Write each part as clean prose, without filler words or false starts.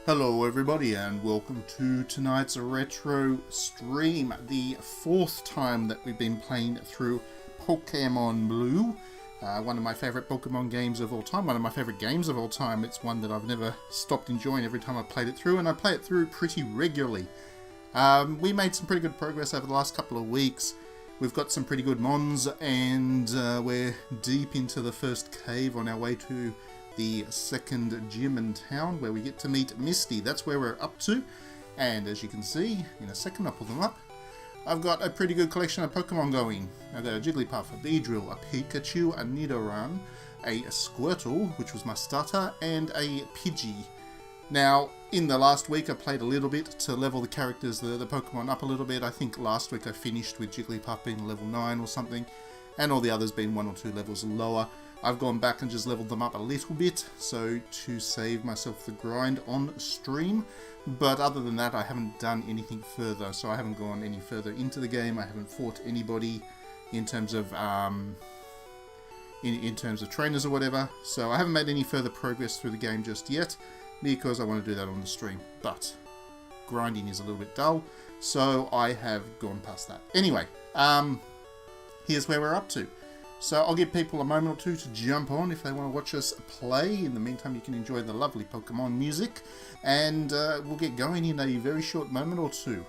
Hello everybody and welcome to tonight's retro stream, the fourth time that we've been playing through Pokemon Blue, one of my favourite Pokemon games of all time, one of my favourite games of all time. It's one that I've never stopped enjoying every time I've played it through, and I play it through pretty regularly. We made some pretty good progress over the last couple of weeks. We've got some pretty good mons, and we're deep into the first cave on our way to the second gym in town, where we get to meet Misty. That's where we're up to, and as you can see, in a second I'll pull them up, I've got a pretty good collection of Pokemon going. I've got a Jigglypuff, a Beedrill, a Pikachu, a Nidoran, a Squirtle, which was my starter, and a Pidgey. Now, in the last week I played a little bit to level the characters, the Pokemon up a little bit. I think last week I finished with Jigglypuff being level 9 or something, and all the others being 1 or 2 levels lower. I've gone back and just leveled them up a little bit, so to save myself the grind on stream. But other than that, I haven't done anything further, so I haven't gone any further into the game. I haven't fought anybody in terms of in terms of trainers or whatever. So I haven't made any further progress through the game just yet, because I want to do that on the stream. But grinding is a little bit dull, so I have gone past that. Anyway, here's where we're up to. So I'll give people a moment or two to jump on if they want to watch us play. In the meantime, you can enjoy the lovely Pokemon music, and we'll get going in a very short moment or two.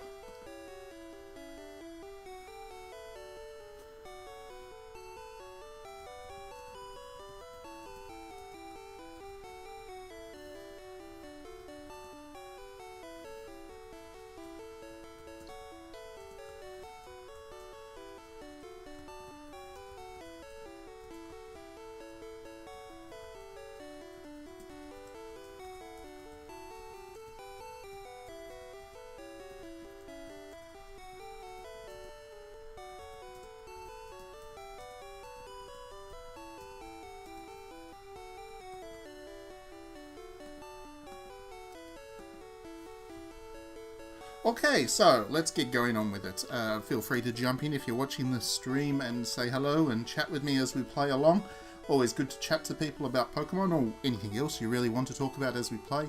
Okay, so let's get going on with it. Feel free to jump in if you're watching the stream and say hello and chat with me as we play along. Always good to chat to people about Pokemon or anything else you really want to talk about as we play.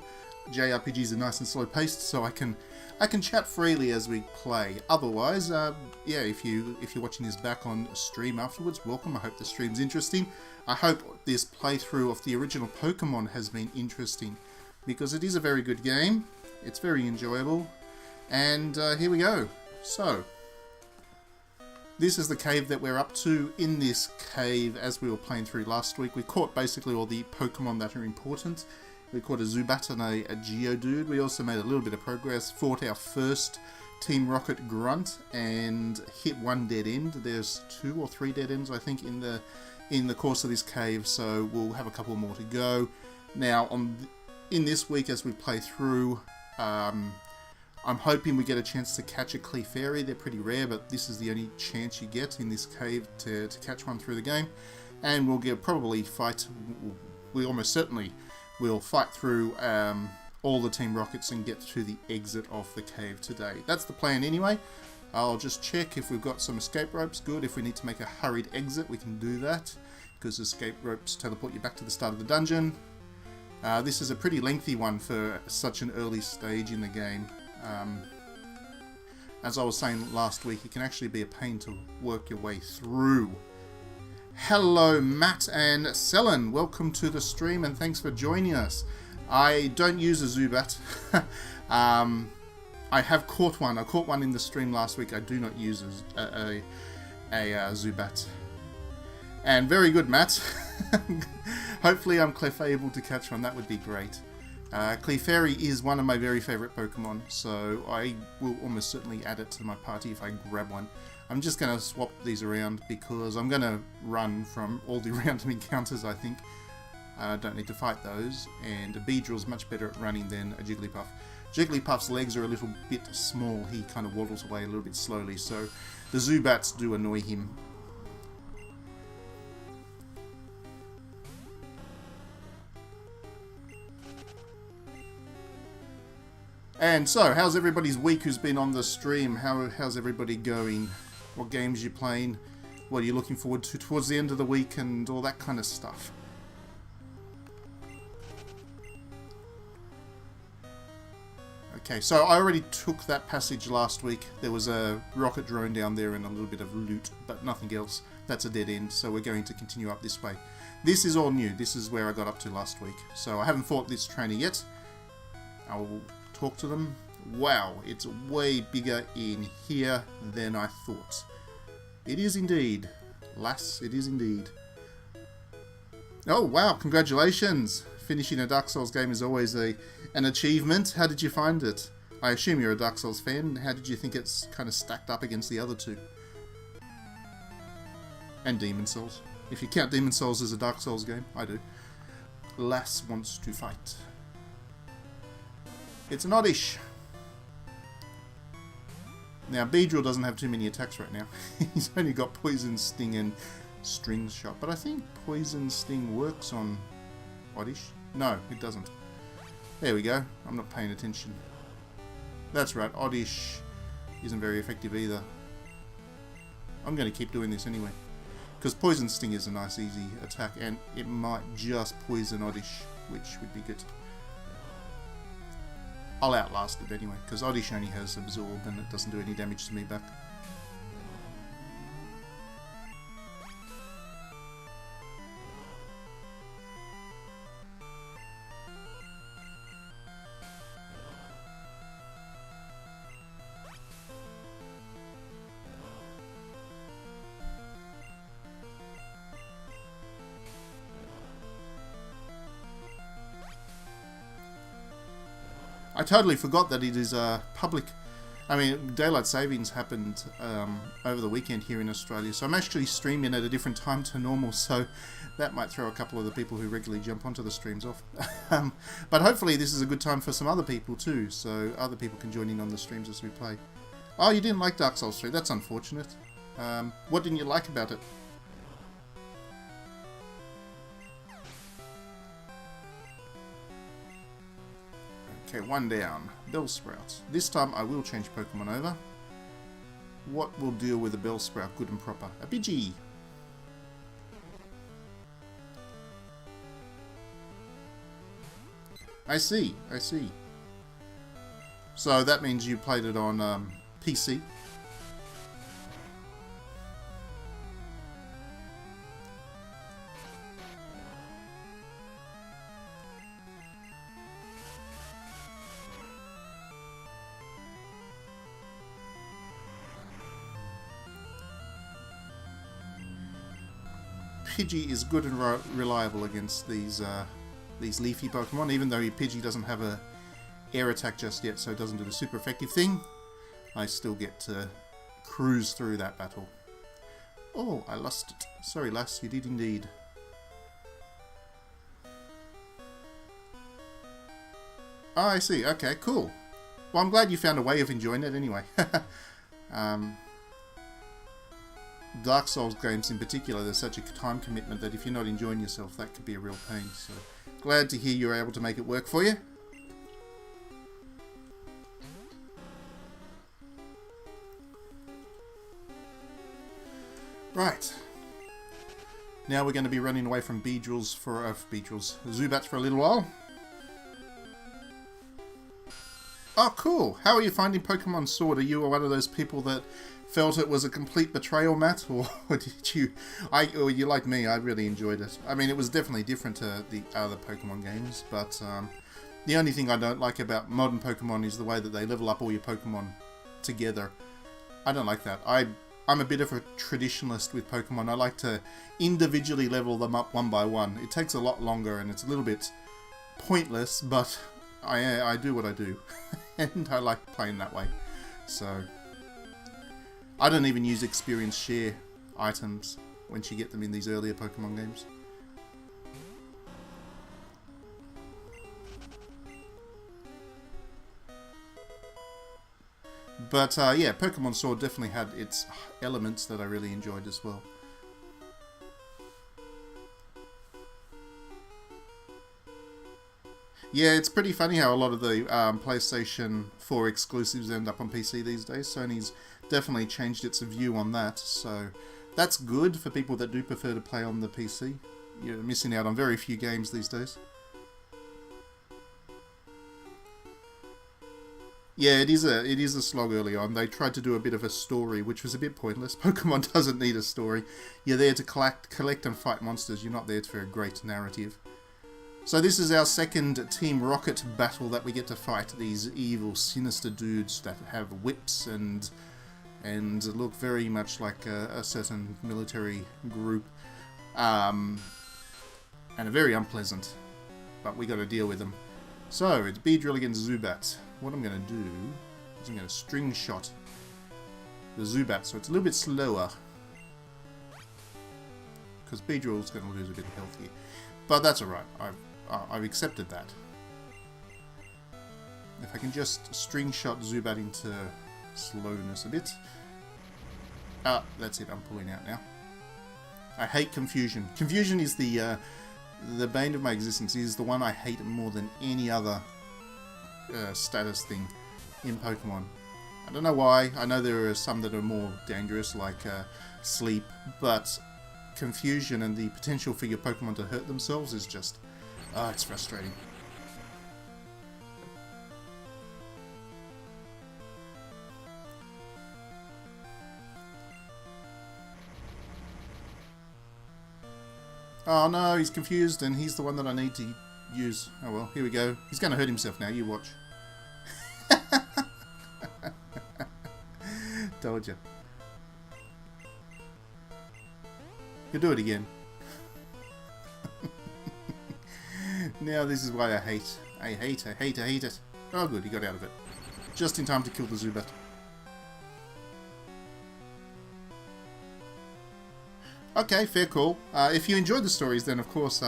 JRPGs are nice and slow paced, so I can chat freely as we play. Otherwise, yeah, if you're watching this back on stream afterwards, welcome. I hope the stream's interesting. I hope this playthrough of the original Pokemon has been interesting, because it is a very good game. It's very enjoyable. And here we go. So, this is the cave that we're up to. In this cave, as we were playing through last week, we caught basically all the Pokemon that are important. We caught a Zubat and a Geodude. We also made a little bit of progress, fought our first Team Rocket Grunt, and hit one dead end. There's 2 or 3 dead ends, I think, in the course of this cave, so we'll have a couple more to go. Now, in this week, as we play through, I'm hoping we get a chance to catch a Clefairy. They're pretty rare, but this is the only chance you get in this cave to catch one through the game. And we'll probably fight, we almost certainly will fight through all the Team Rockets and get to the exit of the cave today. That's the plan anyway. I'll just check if we've got some escape ropes. Good. If we need to make a hurried exit, we can do that, because escape ropes teleport you back to the start of the dungeon. This is a pretty lengthy one for such an early stage in the game. As I was saying last week, it can actually be a pain to work your way through. Hello, Matt and Selen. Welcome to the stream, and thanks for joining us. I don't use a Zubat. I have caught one. I caught one in the stream last week. I do not use a Zubat. And very good, Matt. Hopefully I'm able to catch one. That would be great. Clefairy is one of my very favourite Pokemon, so I will almost certainly add it to my party if I grab one. I'm just going to swap these around because I'm going to run from all the random encounters, I think. I don't need to fight those, and a Beedrill is much better at running than a Jigglypuff. Jigglypuff's legs are a little bit small. He kind of waddles away a little bit slowly, so the Zubats do annoy him. And so, how's everybody's week who's been on the stream? How's everybody going? What games you playing? What are you looking forward to towards the end of the week and all that kind of stuff? Okay, so I already took that passage last week. There was a rocket drone down there and a little bit of loot, but nothing else. That's a dead end, so we're going to continue up this way. This is all new. This is where I got up to last week. So I haven't fought this trainer yet. I'll talk to them. Wow, it's way bigger in here than I thought. It is indeed. Lass, it is indeed. Oh, wow, congratulations. Finishing a Dark Souls game is always an achievement. How did you find it? I assume you're a Dark Souls fan. How did you think it's kind of stacked up against the other two? And Demon Souls. If you count Demon Souls as a Dark Souls game, I do. Lass wants to fight. It's an Oddish. Now, Beedrill doesn't have too many attacks right now. He's only got Poison Sting and String Shot. But I think Poison Sting works on Oddish. No, it doesn't. There we go. I'm not paying attention. That's right, Oddish isn't very effective either. I'm going to keep doing this anyway. Because Poison Sting is a nice, easy attack, and it might just poison Oddish, which would be good. I'll outlast it anyway, because Oddish only has Absorb and it doesn't do any damage to me back. I totally forgot that it is public. I mean, daylight savings happened over the weekend here in Australia, so I'm actually streaming at a different time to normal, so that might throw a couple of the people who regularly jump onto the streams off. But hopefully this is a good time for some other people too, so other people can join in on the streams as we play. Oh, you didn't like Dark Souls 3? That's unfortunate. What didn't you like about it? Okay, one down. Bellsprout. This time I will change Pokemon over. What will deal with a Bellsprout good and proper? A Pidgey! I see, I see. So that means you played it on PC. Pidgey is good and reliable against these leafy Pokemon, even though Pidgey doesn't have a air attack just yet, so it doesn't do the super effective thing. I still get to cruise through that battle. Oh, I lost it. Sorry, lass, you did indeed. Oh, I see. Okay, cool. Well, I'm glad you found a way of enjoying it anyway. Dark Souls games in particular, there's such a time commitment that if you're not enjoying yourself, that could be a real pain. So, glad to hear you're able to make it work for you. Right. Now we're going to be running away from Zubats for a little while. Oh, cool. How are you finding Pokemon Sword? Are you one of those people that felt it was a complete betrayal, Matt, or did you? Or you like me? I really enjoyed it. I mean, it was definitely different to the other Pokemon games, but the only thing I don't like about modern Pokemon is the way that they level up all your Pokemon together. I don't like that. I'm a bit of a traditionalist with Pokemon. I like to individually level them up one by one. It takes a lot longer and it's a little bit pointless, but I do what I do, and I like playing that way. So I don't even use experience share items once you get them in these earlier Pokemon games. But yeah, Pokemon Sword definitely had its elements that I really enjoyed as well. Yeah, it's pretty funny how a lot of the PlayStation 4 exclusives end up on PC these days. Sony's definitely changed its view on that, so that's good for people that do prefer to play on the PC. You're missing out on very few games these days. Yeah, it is a slog early on. They tried to do a bit of a story, which was a bit pointless. Pokemon doesn't need a story. You're there to collect and fight monsters. You're not there for a great narrative. So this is our second Team Rocket battle that we get to fight these evil, sinister dudes that have whips and look very much like a certain military group. And are very unpleasant. But we got to deal with them. So, it's Beedrill against Zubat. What I'm going to do is I'm going to string shot the Zubat, so it's a little bit slower. Because Beedrill's going to lose a bit of health here. But that's alright. I've accepted that. If I can just string shot Zubat into slowness a bit. Ah, that's it. I'm pulling out now. I hate confusion. Confusion is the bane of my existence. It is the one I hate more than any other status thing in Pokemon. I don't know why. I know there are some that are more dangerous, like sleep, but confusion and the potential for your Pokemon to hurt themselves is just... it's frustrating. Oh no, he's confused and he's the one that I need to use. Oh well, here we go. He's going to hurt himself now, you watch. Told you. He'll do it again. Now this is why I hate it. Oh good, he got out of it. Just in time to kill the Zubat. Okay, fair call. If you enjoyed the stories, then of course,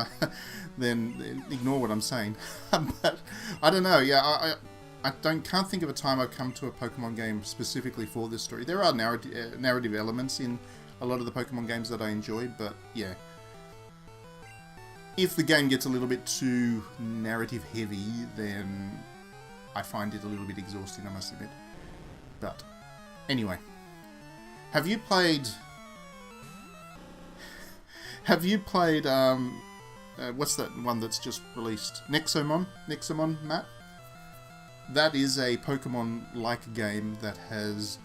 then ignore what I'm saying. But I don't know. Yeah, I can't think of a time I've come to a Pokemon game specifically for this story. There are narrative elements in a lot of the Pokemon games that I enjoy, but yeah, if the game gets a little bit too narrative heavy, then I find it a little bit exhausting, I must admit. But anyway, have you played? What's that one that's just released? Nexomon, Matt? That is a Pokemon-like game that has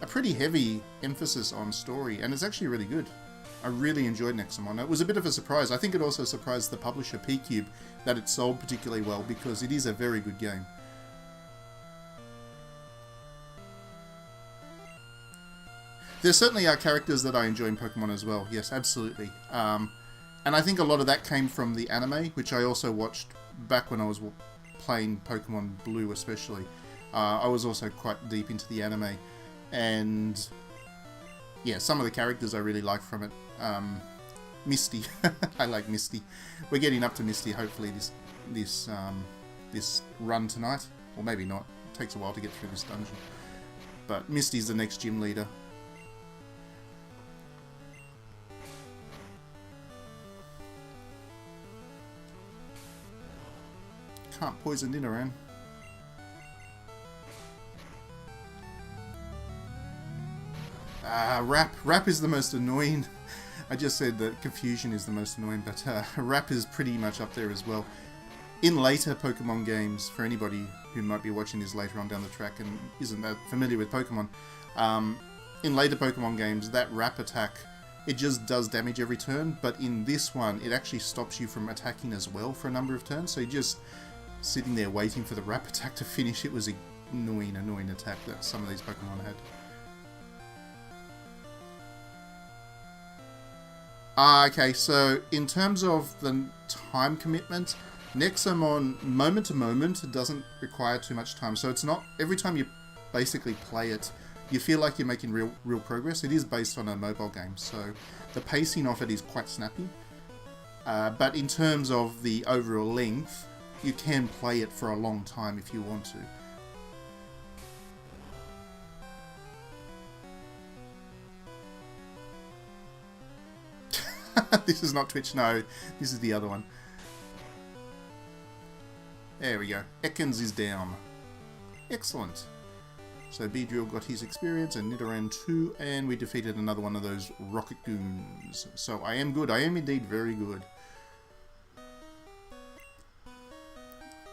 a pretty heavy emphasis on story, and it's actually really good. I really enjoyed Nexomon. It was a bit of a surprise. I think it also surprised the publisher, P-Cube, that it sold particularly well, because it is a very good game. There certainly are characters that I enjoy in Pokemon as well. Yes, absolutely. And I think a lot of that came from the anime, which I also watched back when I was playing Pokemon Blue especially. I was also quite deep into the anime. And yeah, some of the characters I really like from it. Misty. I like Misty. We're getting up to Misty hopefully this run tonight. Or maybe not. It takes a while to get through this dungeon. But Misty's the next gym leader. Can't poison Nidoran. Rap is the most annoying. I just said that confusion is the most annoying, but Rap is pretty much up there as well. In later Pokemon games, for anybody who might be watching this later on down the track and isn't that familiar with Pokemon, in later Pokemon games, that Rap attack, it just does damage every turn, but in this one, it actually stops you from attacking as well for a number of turns, so you just sitting there waiting for the Rap attack to finish. It was an annoying attack that some of these Pokemon had. Okay, so in terms of the time commitment, Nexomon moment to moment doesn't require too much time. So it's not every time you basically play it, you feel like you're making real progress. It is based on a mobile game, so the pacing of it is quite snappy. But in terms of the overall length, you can play it for a long time if you want to. This is not Twitch, no. This is the other one. There we go. Ekans is down. Excellent. So Beedrill got his experience and Nidoran too, and we defeated another one of those rocket goons. So I am good. I am indeed very good.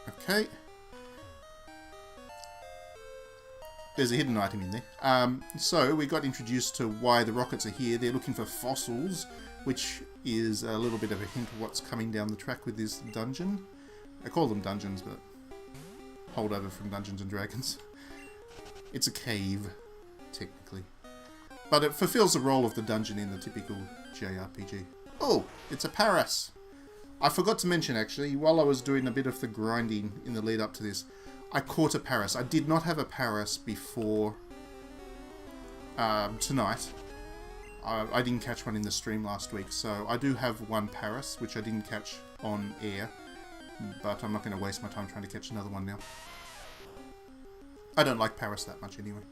Okay. There's a hidden item in there. So we got introduced to why the rockets are here. They're looking for fossils, which is a little bit of a hint of what's coming down the track with this dungeon. I call them dungeons, but holdover from Dungeons and Dragons. It's a cave, technically. But it fulfills the role of the dungeon in the typical JRPG. Oh, it's a Paras. I forgot to mention, actually, while I was doing a bit of the grinding in the lead up to this, I caught a Paras. I did not have a Paras before tonight. I didn't catch one in the stream last week, so I do have one Paras, which I didn't catch on air, but I'm not going to waste my time trying to catch another one now. I don't like Paras that much anyway.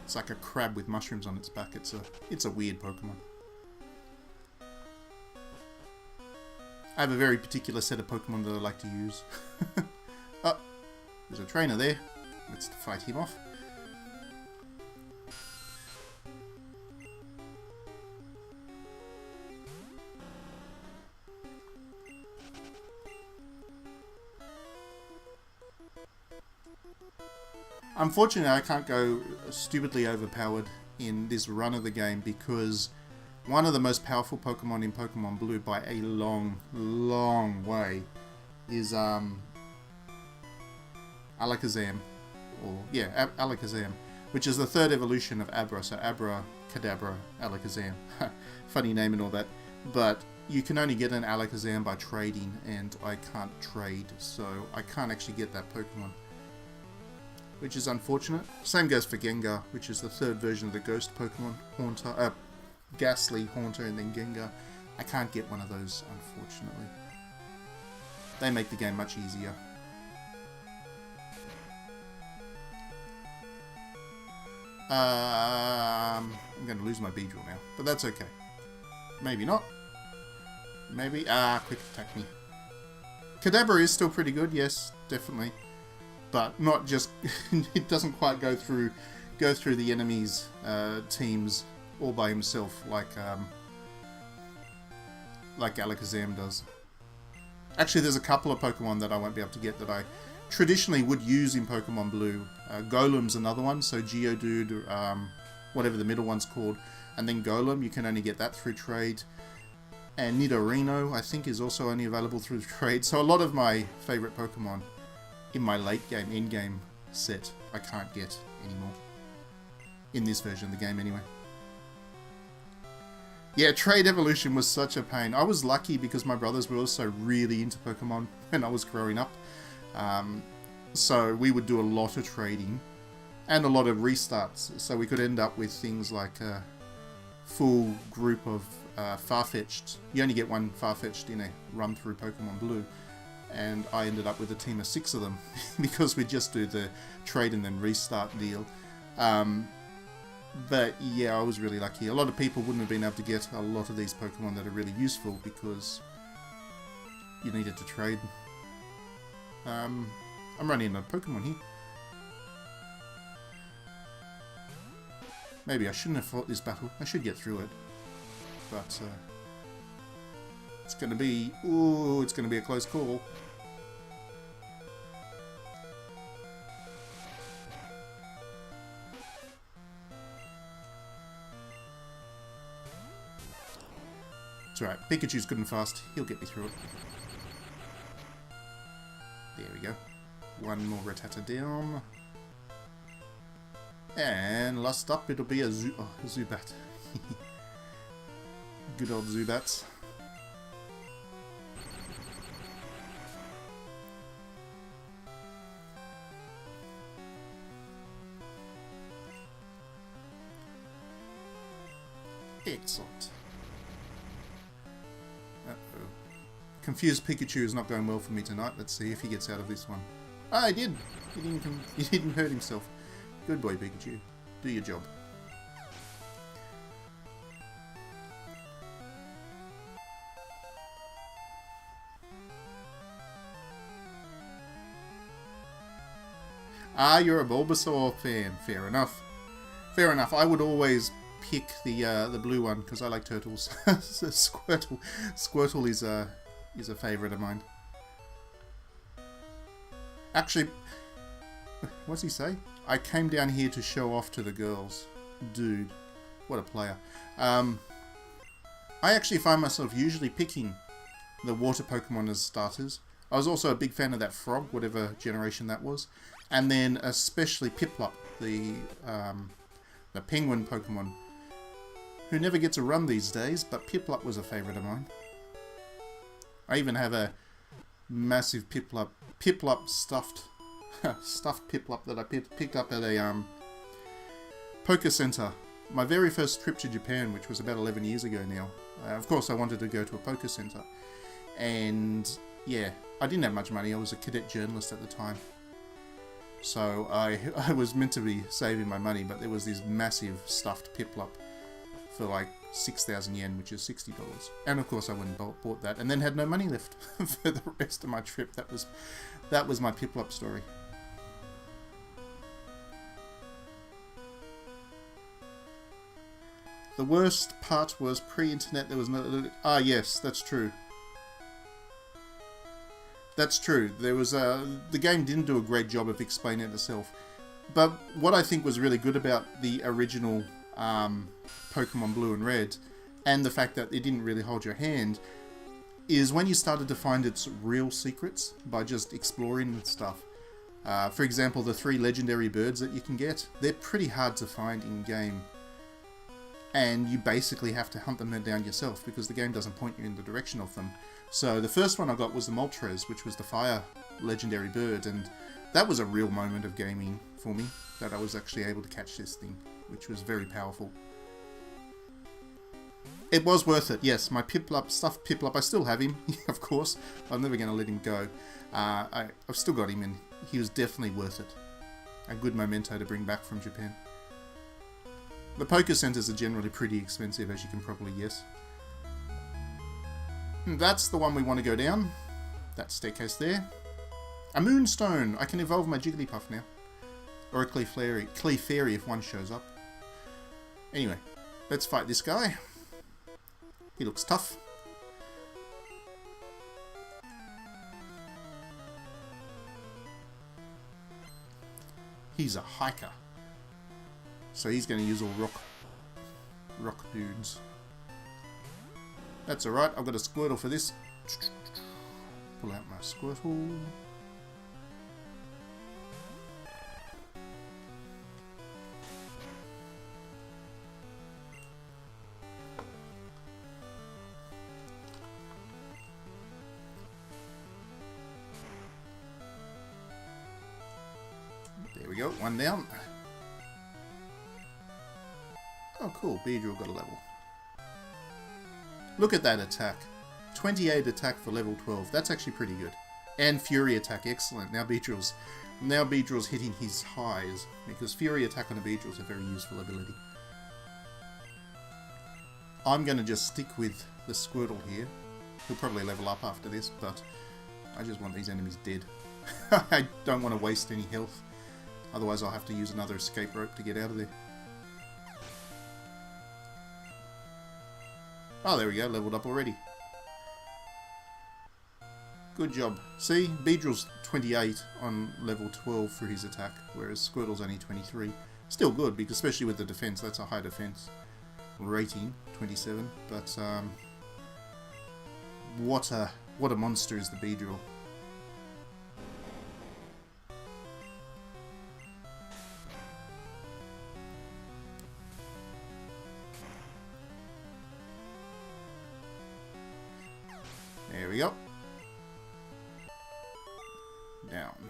It's like a crab with mushrooms on its back. It's a weird Pokemon. I have a very particular set of Pokemon that I like to use. Oh, there's a trainer there. Let's fight him off. Unfortunately, I can't go stupidly overpowered in this run of the game because one of the most powerful Pokemon in Pokemon Blue by a long, long way is Alakazam. Alakazam, which is the third evolution of Abra. So Abra, Kadabra, Alakazam. Funny name and all that. But you can only get an Alakazam by trading, and I can't trade, so I can't actually get that Pokemon, which is unfortunate. Same goes for Gengar, which is the third version of the Ghost Pokemon, Haunter, Ghastly, Haunter, and then Gengar. I can't get one of those, unfortunately. They make the game much easier. I'm going to lose my Beedrill now, but that's okay. Maybe not. Maybe. Quick attack me. Kadabra is still pretty good, yes, definitely. But not just... it doesn't quite go through the enemy's teams all by himself like Alakazam does. Actually, there's a couple of Pokemon that I won't be able to get that I traditionally would use in Pokemon Blue. Golem's another one, so Geodude, whatever the middle one's called, and then Golem, you can only get that through trade. And Nidorino, I think, is also only available through trade. So a lot of my favourite Pokemon in my late game, in-game set, I can't get anymore. In this version of the game, anyway. Yeah, trade evolution was such a pain. I was lucky because my brothers were also really into Pokemon when I was growing up. So we would do a lot of trading and a lot of restarts. So we could end up with things like a full group of Farfetch'd. You only get one Farfetch'd in a run through Pokemon Blue. And I ended up with a team of 6 of them because we'd just do the trade and then restart deal. But yeah, I was really lucky. A lot of people wouldn't have been able to get a lot of these Pokemon that are really useful because you needed to trade. I'm running out of Pokemon here. Maybe I shouldn't have fought this battle. I should get through it. But it's going to be... Ooh, it's going to be a close call. It's alright, Pikachu's good and fast. He'll get me through it. There we go. One more Rattata down. And last up, it'll be a Zubat. Good old Zubats. Excellent. Uh-oh. Confused Pikachu is not going well for me tonight. Let's see if he gets out of this one. Ah, he did! He didn't hurt himself. Good boy, Pikachu. Do your job. Ah, you're a Bulbasaur fan. Fair enough. Fair enough. I would always pick the blue one because I like turtles. Squirtle is a favourite of mine. Actually, What's he say? I came down here to show off to the girls. Dude, what a player. I actually find myself usually picking the water Pokemon as starters. I was also a big fan of that frog, whatever generation that was. And then especially Piplup, the penguin Pokemon, who never gets a run these days, but Piplup was a favourite of mine. I even have a massive Piplup stuffed Piplup that I picked up at a Poké Center. My very first trip to Japan, which was about 11 years ago now. Of course, I wanted to go to a Poké Center. And yeah, I didn't have much money. I was a cadet journalist at the time. So I was meant to be saving my money, but there was this massive stuffed Piplup for like 6,000 yen, which is $60. And of course I went and bought that, and then had no money left for the rest of my trip. That was my Piplup story. The worst part was pre-internet. There was no... Ah, yes, that's true. That's true. There was the game didn't do a great job of explaining it itself. But what I think was really good about the original Pokemon Blue and Red, and the fact that it didn't really hold your hand, is when you started to find its real secrets by just exploring and stuff. For example, the 3 legendary birds that you can get, they're pretty hard to find in-game. And you basically have to hunt them down yourself, because the game doesn't point you in the direction of them. So the first one I got was the Moltres, which was the fire legendary bird, and that was a real moment of gaming for me, that I was actually able to catch this thing, which was very powerful. It was worth it, yes. My Piplup, stuffed Piplup, I still have him, of course. I'm never going to let him go. I've still got him, and he was definitely worth it. A good memento to bring back from Japan. The Poké Centers are generally pretty expensive, as you can probably guess. That's the one we want to go down. That staircase there. A Moonstone! I can evolve my Jigglypuff now. Or a Clefairy if one shows up. Anyway, let's fight this guy. He looks tough. He's a hiker. So he's going to use all rock dudes. That's alright, I've got a Squirtle for this. Pull out my Squirtle. There we go, one down. Oh cool, Beedrill got a level. Look at that attack. 28 attack for level 12. That's actually pretty good. And Fury attack, excellent. Now Beedrill's hitting his highs, because Fury attack on a Beedrill is a very useful ability. I'm going to just stick with the Squirtle here. He'll probably level up after this, but I just want these enemies dead. I don't want to waste any health. Otherwise I'll have to use another escape rope to get out of there. Oh, there we go, leveled up already. Good job. See, Beedrill's 28 on level 12 for his attack, whereas Squirtle's only 23. Still good, because especially with the defense, that's a high defense rating, 27. But what a monster is the Beedrill. There we go. Down.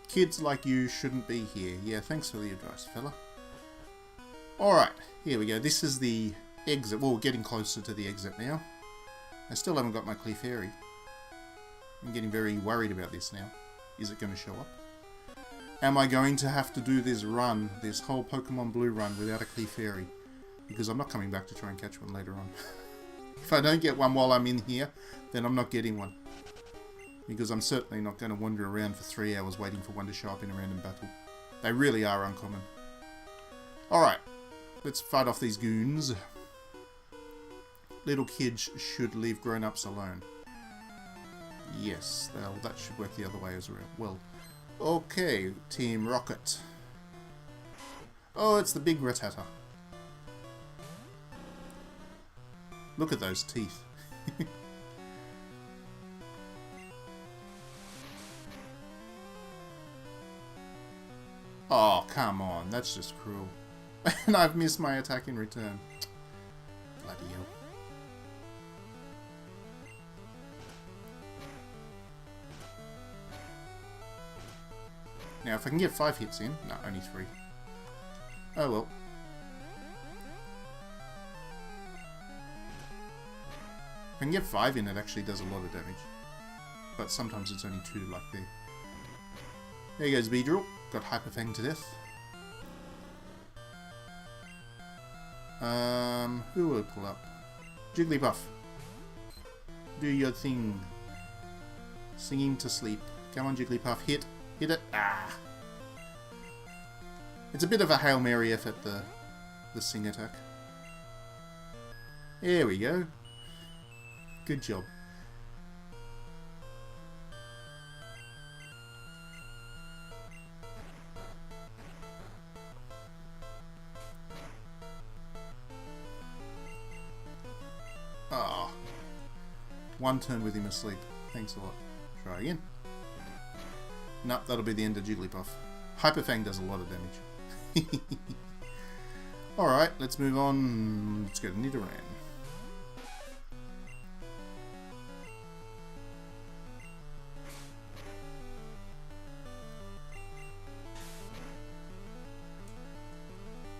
Kids like you shouldn't be here. Yeah, thanks for the advice, fella. Alright, here we go. This is the exit. Well, we're getting closer to the exit now. I still haven't got my Clefairy. I'm getting very worried about this now. Is it going to show up? Am I going to have to do this run, this whole Pokemon Blue run, without a Clefairy? Because I'm not coming back to try and catch one later on. If I don't get one while I'm in here, then I'm not getting one. Because I'm certainly not going to wander around for 3 hours waiting for one to show up in a random battle. They really are uncommon. Alright, let's fight off these goons. Little kids should leave grown-ups alone. Yes, well, that should work the other way as well. Okay, Team Rocket. Oh, it's the big Rattata. Look at those teeth. Oh, come on. That's just cruel. And I've missed my attack in return. Bloody hell. Now, if I can get 5 hits in... No, only 3. Oh, well. If I can get 5 in, it actually does a lot of damage. But sometimes it's only 2, like there. There goes Beedrill. Got Hyper Fang to death. Who will pull up? Jigglypuff. Do your thing. Singing to sleep. Come on, Jigglypuff. Hit. Hit it. Ah! It's a bit of a Hail Mary effort, the sing attack. There we go. Good job. Ah. One turn with him asleep. Thanks a lot. Try again. Nope, that'll be the end of Jigglypuff. Hyper Fang does a lot of damage. Alright, let's move on. Let's go to Nidoran.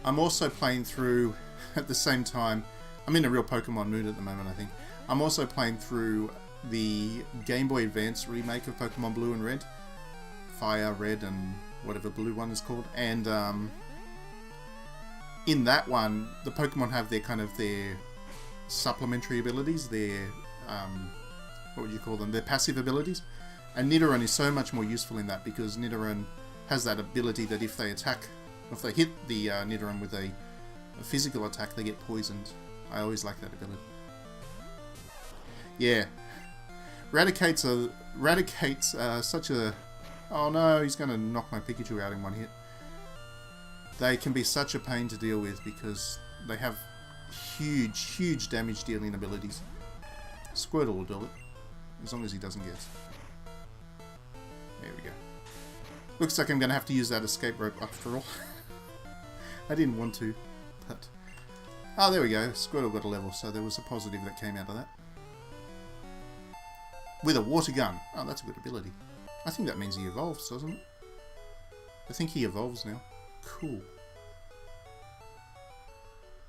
I'm also playing through, at the same time, I'm in a real Pokemon mood at the moment, I think. I'm also playing through the Game Boy Advance remake of Pokemon Blue and Red. Fire, Red, and whatever blue one is called. And in that one, the Pokemon have their kind of their supplementary abilities, their, what would you call them, their passive abilities. And Nidoran is so much more useful in that because Nidoran has that ability that if they attack, if they hit the Nidoran with a physical attack, they get poisoned. I always like that ability. Yeah. Raticate's such a... Oh no, he's going to knock my Pikachu out in one hit. They can be such a pain to deal with because they have huge, huge damage dealing abilities. Squirtle will do it, as long as he doesn't get... There we go. Looks like I'm going to have to use that escape rope after all. I didn't want to, but... Oh, there we go. Squirtle got a level, so there was a positive that came out of that. With a water gun. Oh, that's a good ability. I think that means he evolves, doesn't it? I think he evolves now. Cool.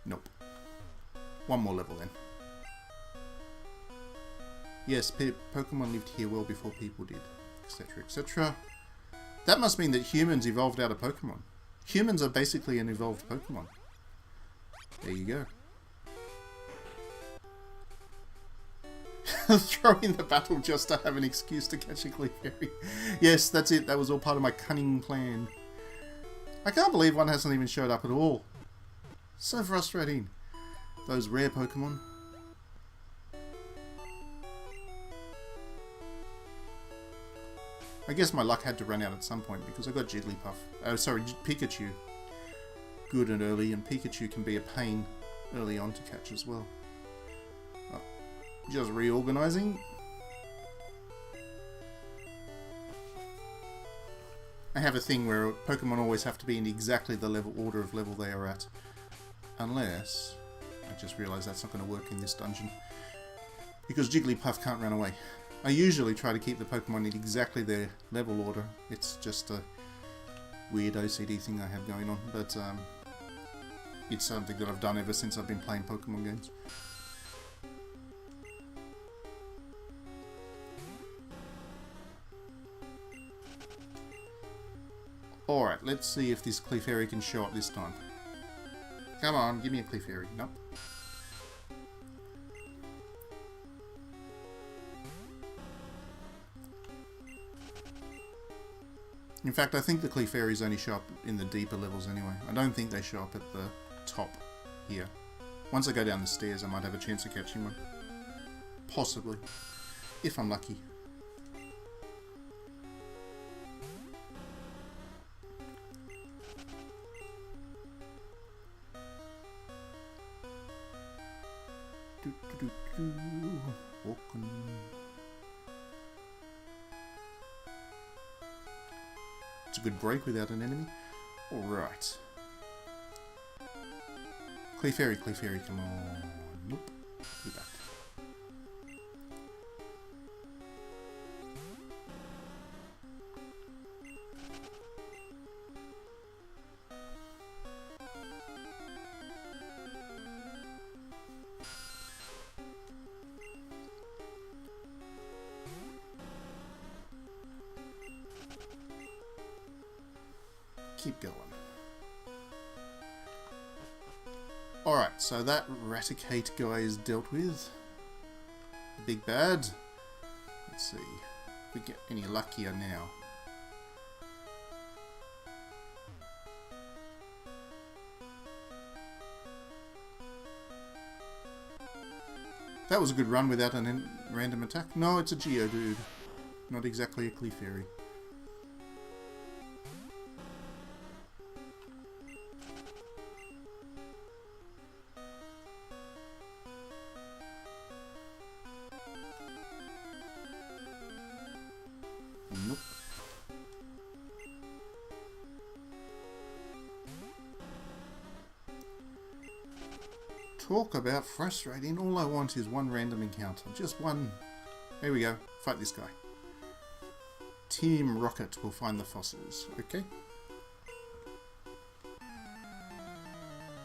Nope. One more level then. Yes, Pokemon lived here well before people did, etc., etc. That must mean that humans evolved out of Pokemon. Humans are basically an evolved Pokemon. There you go. Throw in the battle just to have an excuse to catch a Clefairy. Yes, that's it. That was all part of my cunning plan. I can't believe one hasn't even showed up at all. So frustrating. Those rare Pokemon. I guess my luck had to run out at some point because I got Jigglypuff. Oh, sorry, Pikachu. Good and early, and Pikachu can be a pain early on to catch as well. Oh, just reorganizing. I have a thing where Pokemon always have to be in exactly the order of level they are at. Unless... I just realised that's not going to work in this dungeon. Because Jigglypuff can't run away. I usually try to keep the Pokemon in exactly their level order. It's just a weird OCD thing I have going on. But it's something that I've done ever since I've been playing Pokemon games. Alright, let's see if this Clefairy can show up this time. Come on, give me a Clefairy. Nope. In fact, I think the Clefairies only show up in the deeper levels anyway. I don't think they show up at the top here. Once I go down the stairs, I might have a chance of catching one. Possibly. If I'm lucky. Walking. It's a good break without an enemy. Alright. Clefairy, come on. Nope. Be back. Keep going. Alright, so that Raticate guy is dealt with. Big bad. Let's see if we get any luckier now. That was a good run without a random attack. No, it's a Geodude. Not exactly a Clefairy. Nope. Talk about frustrating. All I want is one random encounter. Just one. There we go. Fight this guy. Team Rocket will find the fossils. Okay.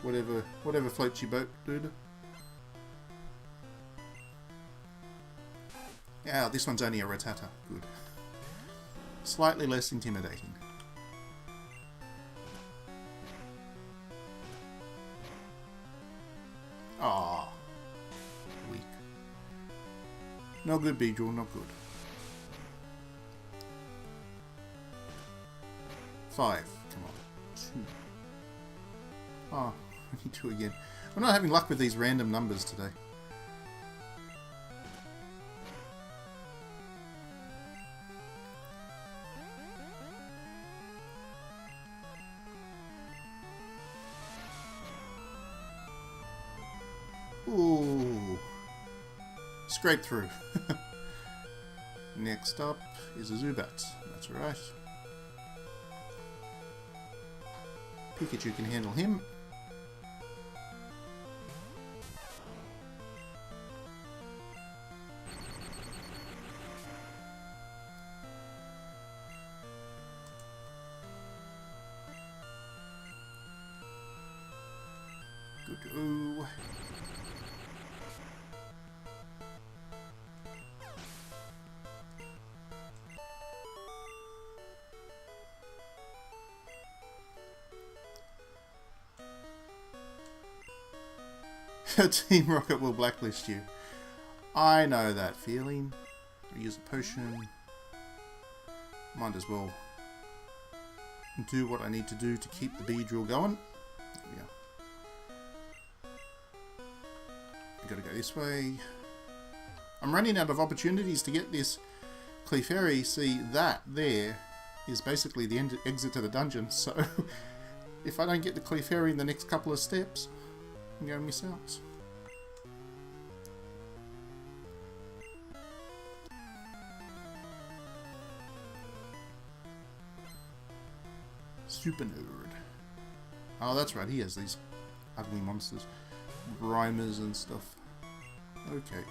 Whatever floats your boat, dude. Yeah, this one's only a Rattata. Good. Slightly less intimidating. Ah, weak. No good, Beedrill, not good. 5, come on. 2. Ah, I need 2 again. I'm not having luck with these random numbers today. Ooh. Scrape through. Next up is a Zubat. That's right. Pikachu can handle him. Good-o. Team Rocket will blacklist you. I know that feeling. I use a potion. Might as well do what I need to do to keep the Beedrill going. There we go. I gotta go this way. I'm running out of opportunities to get this Clefairy. See, that there is basically the exit to the dungeon, so if I don't get the Clefairy in the next couple of steps, I'm going to miss out. Super nerd. Oh, that's right, he has these ugly monsters. Grimers and stuff. Okay.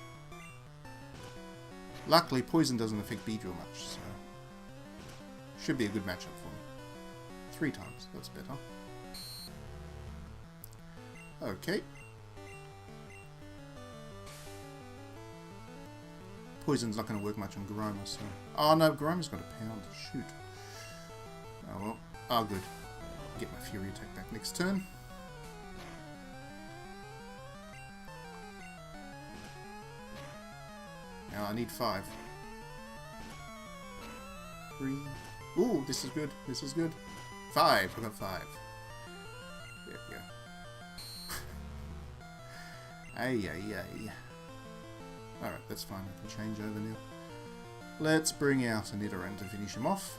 Luckily, poison doesn't affect Beedrill much, so should be a good matchup for me. 3 times, that's better. Okay. Poison's not going to work much on Grimer, so... Oh no, Grimer's got a pound. Shoot. Oh well. Oh good. Get my Fury attack back next turn. Now I need 5. 3. Ooh, this is good. This is good. 5. I got 5. There we go. Ay, ay, ay. Alright, that's fine. I can change over now. Let's bring out a Nidoran to finish him off.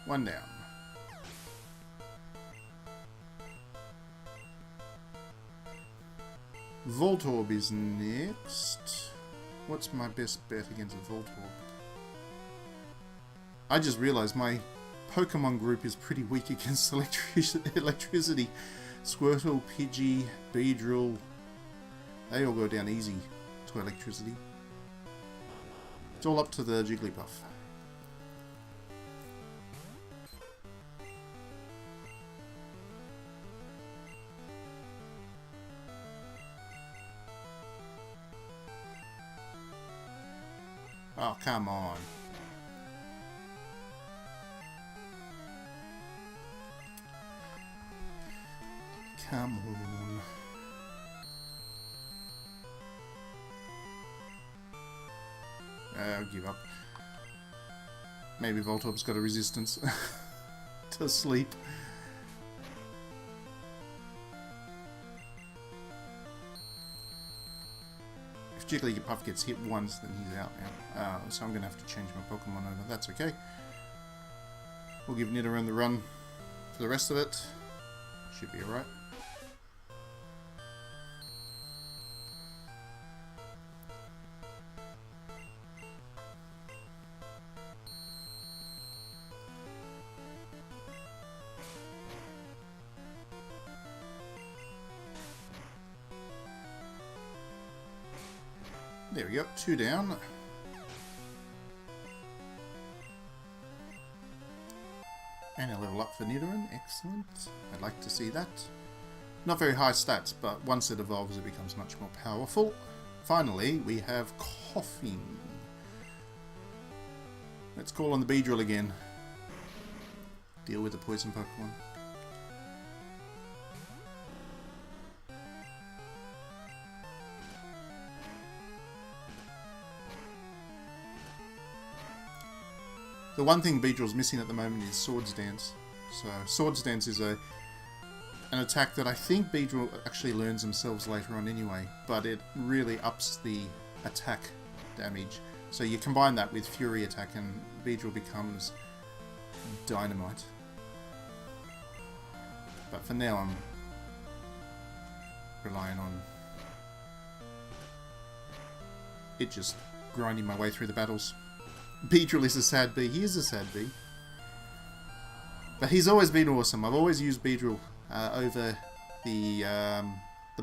One down. Voltorb is next. What's my best bet against a Voltorb? I just realised my Pokemon group is pretty weak against electricity. Squirtle, Pidgey, Beedrill, they all go down easy to electricity. It's all up to the Jigglypuff. Oh, come on. Come on. I'll give up. Maybe Voltorb's got a resistance to sleep. If Jigglypuff gets hit once, then he's out now. So I'm going to have to change my Pokemon over. That's okay. We'll give Nidoran the run for the rest of it. Should be alright. There we go, 2 down. And a level up for Nidoran, excellent. I'd like to see that. Not very high stats, but once it evolves it becomes much more powerful. Finally, we have Coughing. Let's call on the Beedrill again. Deal with the poison Pokemon. The one thing Beedrill's missing at the moment is Swords Dance. So Swords Dance is an attack that I think Beedrill actually learns themselves later on anyway, but it really ups the attack damage. So you combine that with Fury Attack and Beedrill becomes dynamite. But for now I'm relying on it just grinding my way through the battles. Beedrill is a sad bee. He is a sad bee. But he's always been awesome. I've always used Beedrill over the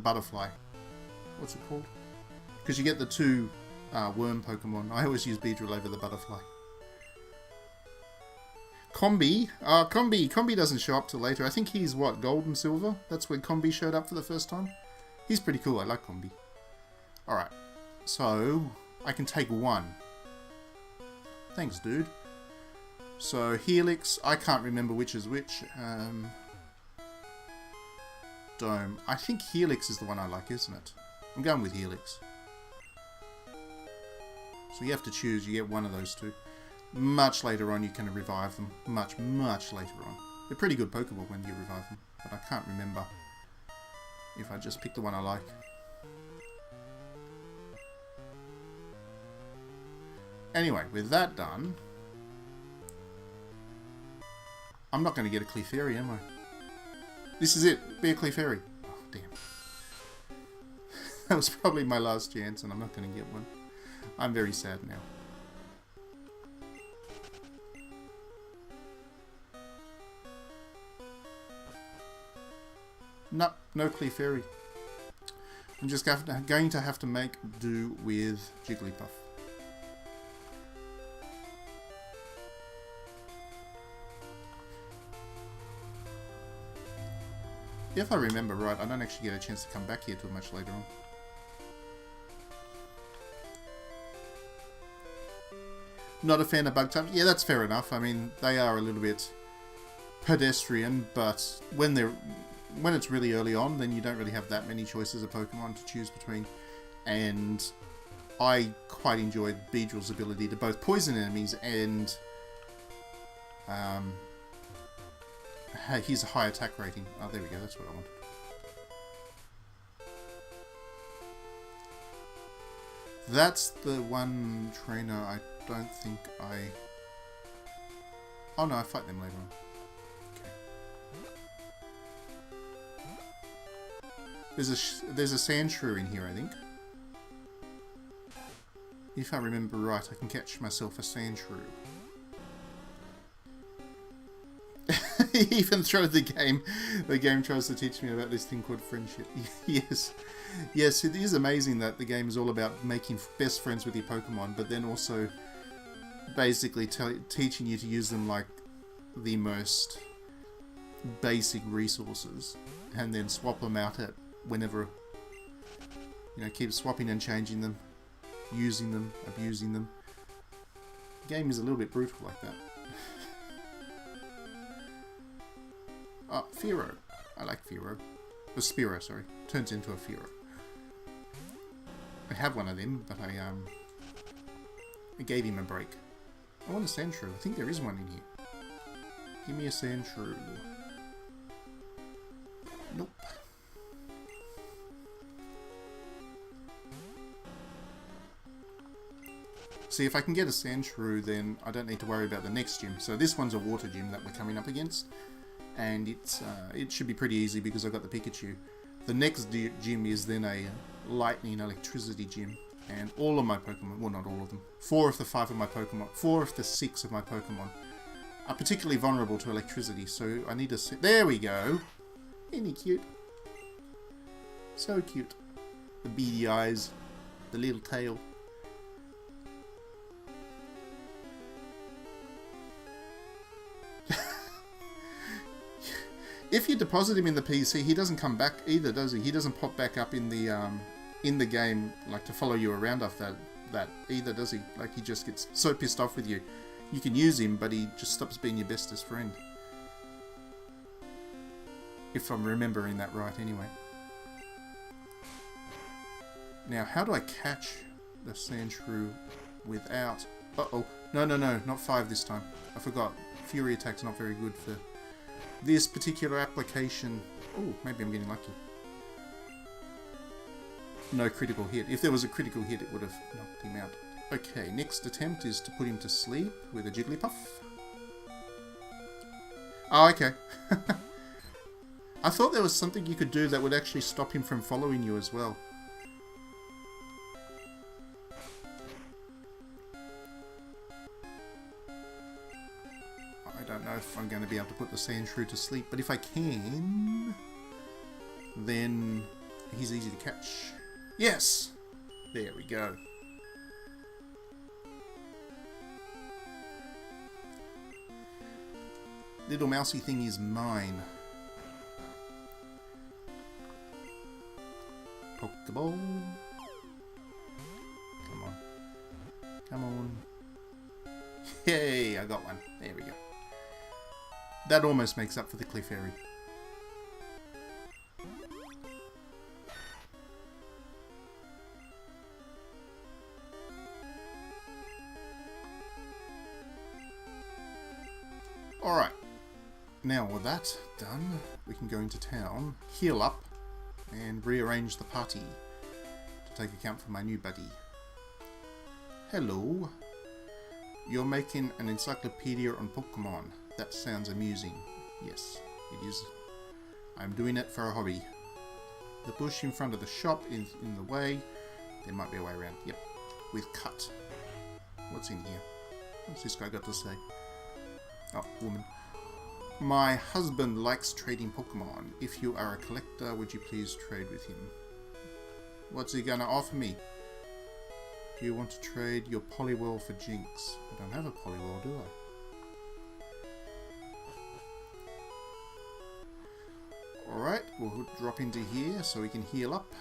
butterfly. What's it called? Because you get the 2 worm Pokemon. I always use Beedrill over the butterfly. Combi. Combi doesn't show up till later. I think he's, what, Gold and Silver? That's when Combi showed up for the first time. He's pretty cool. I like Combi. Alright. So, I can take 1. Thanks, dude. So, Helix. I can't remember which is which. Dome. I think Helix is the one I like, isn't it? I'm going with Helix. So you have to choose. You get one of those 2. Much later on you can revive them. Much later on. They're pretty good Pokemon when you revive them. But I can't remember if I just pick the one I like. Anyway, with that done, I'm not going to get a Clefairy, am I? This is it. Be a Clefairy. Oh, damn. That was probably my last chance and I'm not going to get one. I'm very sad now. No, no Clefairy. I'm just going to have to make do with Jigglypuff. If I remember right, I don't actually get a chance to come back here till much later on. Not a fan of bug types? Yeah, that's fair enough. I mean, they are a little bit pedestrian, but when it's really early on, then you don't really have that many choices of Pokemon to choose between. And I quite enjoyed Beedrill's ability to both poison enemies and he's a high attack rating. Oh, there we go. That's what I wanted. That's the one trainer I don't think Oh no, I fight them later on. Okay. There's a Sandshrew in here, I think. If I remember right, I can catch myself a Sandshrew. Even through the game tries to teach me about this thing called friendship. Yes. Yes, it is amazing that the game is all about making best friends with your Pokemon, but then also basically teaching you to use them like the most basic resources, and then swap them out at whenever, you know, keep swapping and changing them, using them, abusing them. The game is a little bit brutal like that. Oh, Fearow. I like Fearow. The Spearow, sorry. Turns into a Fearow. I have one of them, but I gave him a break. I want a Sandshrew. I think there is one in here. Give me a Sandshrew. Nope. See, if I can get a Sandshrew, then I don't need to worry about the next gym. So this one's a water gym that we're coming up against. And it should be pretty easy because I've got the Pikachu. The next gym is then a lightning electricity gym. And all of my Pokemon, well not all of them, 4 of the 6 of my Pokemon are particularly vulnerable to electricity. So I need to there we go. Isn't he cute? So cute. The beady eyes, the little tail. If you deposit him in the PC, he doesn't come back either, does he? He doesn't pop back up in the game, like, to follow you around after that either, does he? Like, he just gets so pissed off with you. You can use him, but he just stops being your bestest friend. If I'm remembering that right, anyway. Now, how do I catch the Sandshrew without... Uh-oh. No, not 5 this time. I forgot. Fury Attack's not very good for this particular application. Oh, maybe I'm getting lucky. No critical hit. If there was a critical hit, it would have knocked him out. Okay, next attempt is to put him to sleep with a Jigglypuff. Oh, okay. I thought there was something you could do that would actually stop him from following you as well. I don't know if I'm going to be able to put the Sandshrew to sleep, but if I can, then he's easy to catch. Yes! There we go. Little mousy thing is mine. Pokeball. Come on. Come on. Yay, I got one. There we go. That almost makes up for the Clefairy. Alright. Now with that done, we can go into town, heal up, and rearrange the party to take account for my new buddy. Hello. You're making an encyclopedia on Pokemon. That sounds amusing. Yes, it is. I'm doing it for a hobby. The bush in front of the shop is in the way. There might be a way around. Yep. With cut. What's in here? What's this guy got to say? Oh, woman. My husband likes trading Pokemon. If you are a collector, would you please trade with him? What's he gonna offer me? Do you want to trade your Poliwhirl for Jinx? I don't have a Poliwhirl, do I? Alright, we'll drop into here so we can heal up.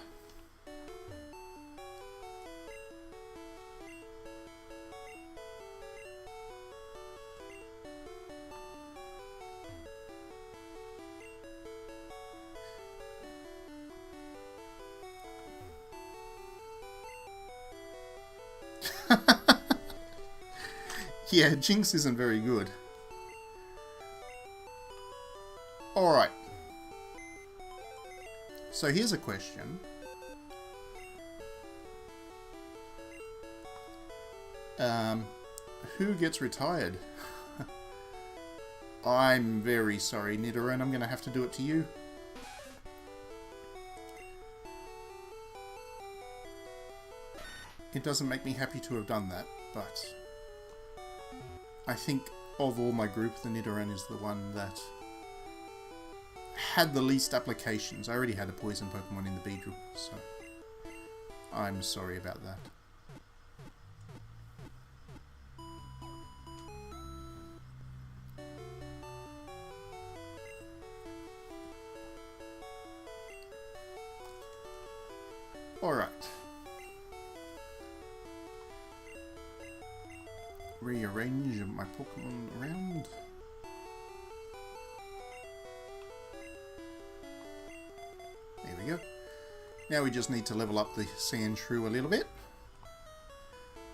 Yeah, Jinx isn't very good. Alright. So here's a question. Who gets retired? I'm very sorry, Nidoran. I'm going to have to do it to you. It doesn't make me happy to have done that, but I think of all my group, the Nidoran is the one that had the least applications. I already had a poison Pokemon in the Beedrill, so I'm sorry about that. Alright. Rearrange my Pokemon around. There we go. Now we just need to level up the Sandshrew a little bit.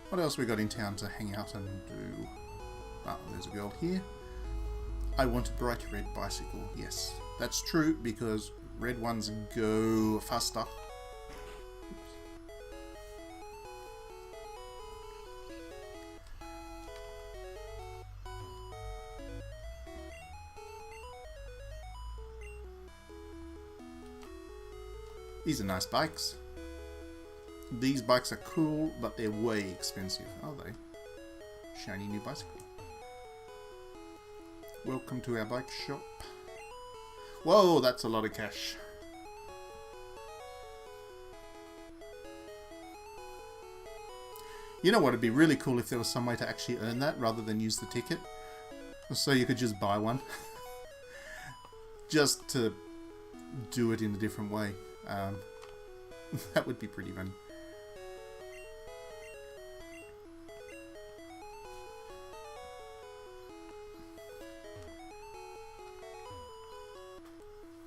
What else we got in town to hang out and do? Oh, there's a girl here. I want a bright red bicycle. Yes, that's true because red ones go faster. These are nice bikes. These bikes are cool, but they're way expensive, are they? Shiny new bicycle. Welcome to our bike shop. Whoa, that's a lot of cash. You know what, it'd be really cool if there was some way to actually earn that rather than use the ticket. So you could just buy one. Just to do it in a different way. That would be pretty funny.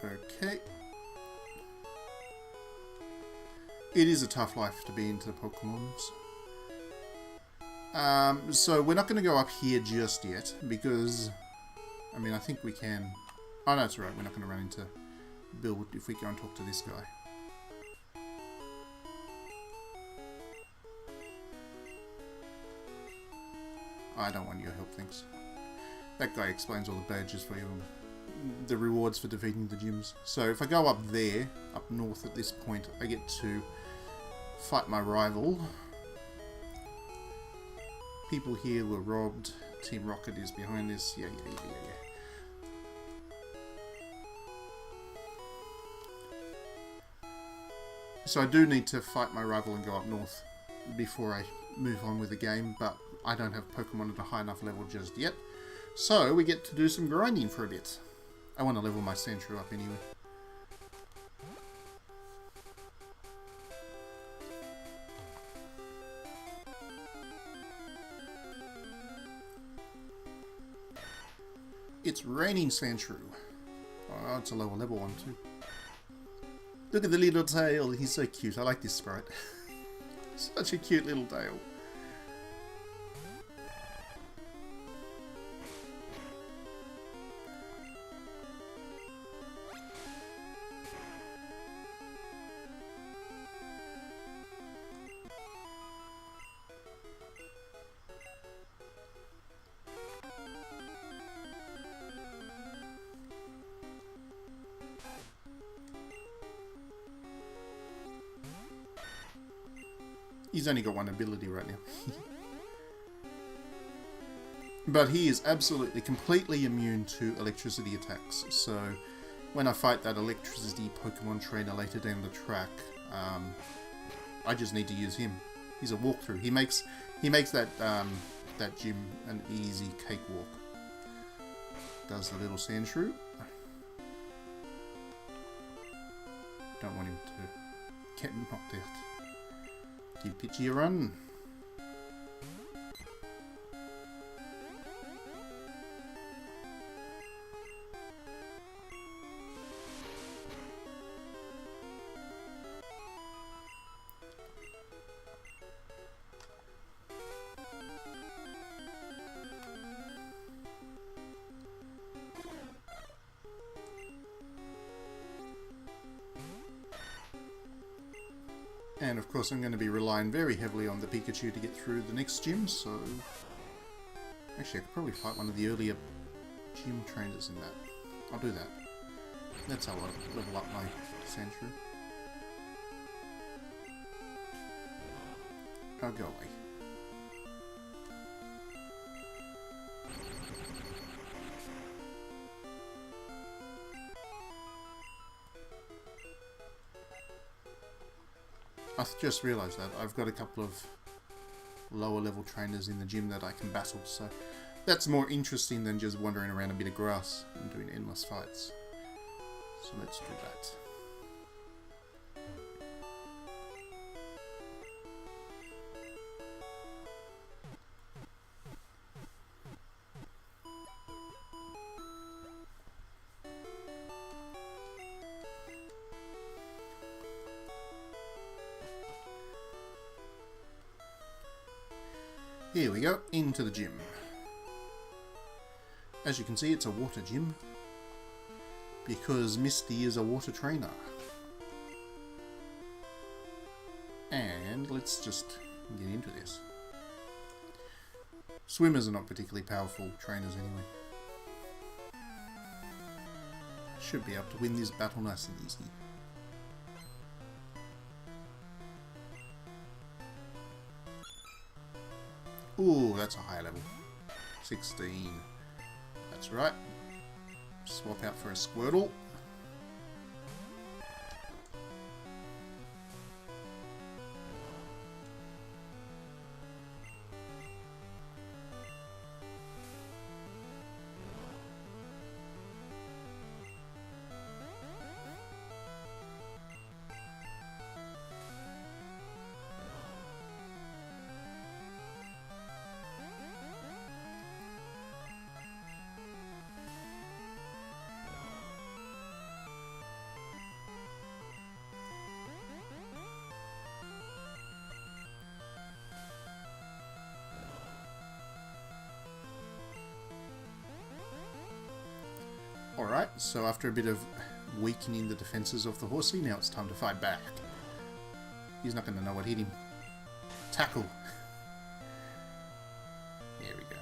Okay. It is a tough life to be into Pokemons. So we're not going to go up here just yet because, I mean, I think we can. Oh no, it's alright. We're not going to run into Bill if we go and talk to this guy. I don't want your help, thanks. That guy explains all the badges for you and the rewards for defeating the gyms. So if I go up there, up north at this point, I get to fight my rival. People here were robbed. Team Rocket is behind this. Yeah. So I do need to fight my rival and go up north before I move on with the game, but I don't have Pokemon at a high enough level just yet. So we get to do some grinding for a bit. I want to level my Sandshrew up anyway. It's raining Sandshrew. Oh, it's a lower level one too. Look at the little tail. He's so cute. I like this sprite. Such a cute little tail. He's only got one ability right now. But he is absolutely, completely immune to electricity attacks. So when I fight that electricity Pokemon trainer later down the track, I just need to use him. He's a walkthrough. He makes that that gym an easy cakewalk. Does the little Sandshrew. Don't want him to get knocked out. Give Pidgey a run. And of course I'm going to be relying very heavily on the Pikachu to get through the next gym, so... Actually I could probably fight one of the earlier gym trainers in that. I'll do that. That's how I level up my Sandshrew. I'll go away. I just realised that I've got a couple of lower level trainers in the gym that I can battle, so that's more interesting than just wandering around a bit of grass and doing endless fights. So let's do that. Here we go, into the gym. As you can see, it's a water gym, because Misty is a water trainer. And let's just get into this. Swimmers are not particularly powerful trainers anyway. Should be able to win this battle nice and easy. Ooh, that's a high level. 16. That's right. Swap out for a Squirtle. Alright, so after a bit of weakening the defences of the horsey, now it's time to fight back. He's not going to know what hit him. Tackle! There we go.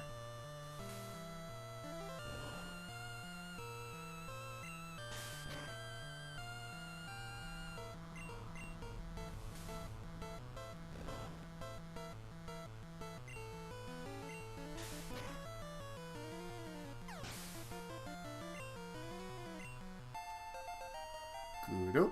Good.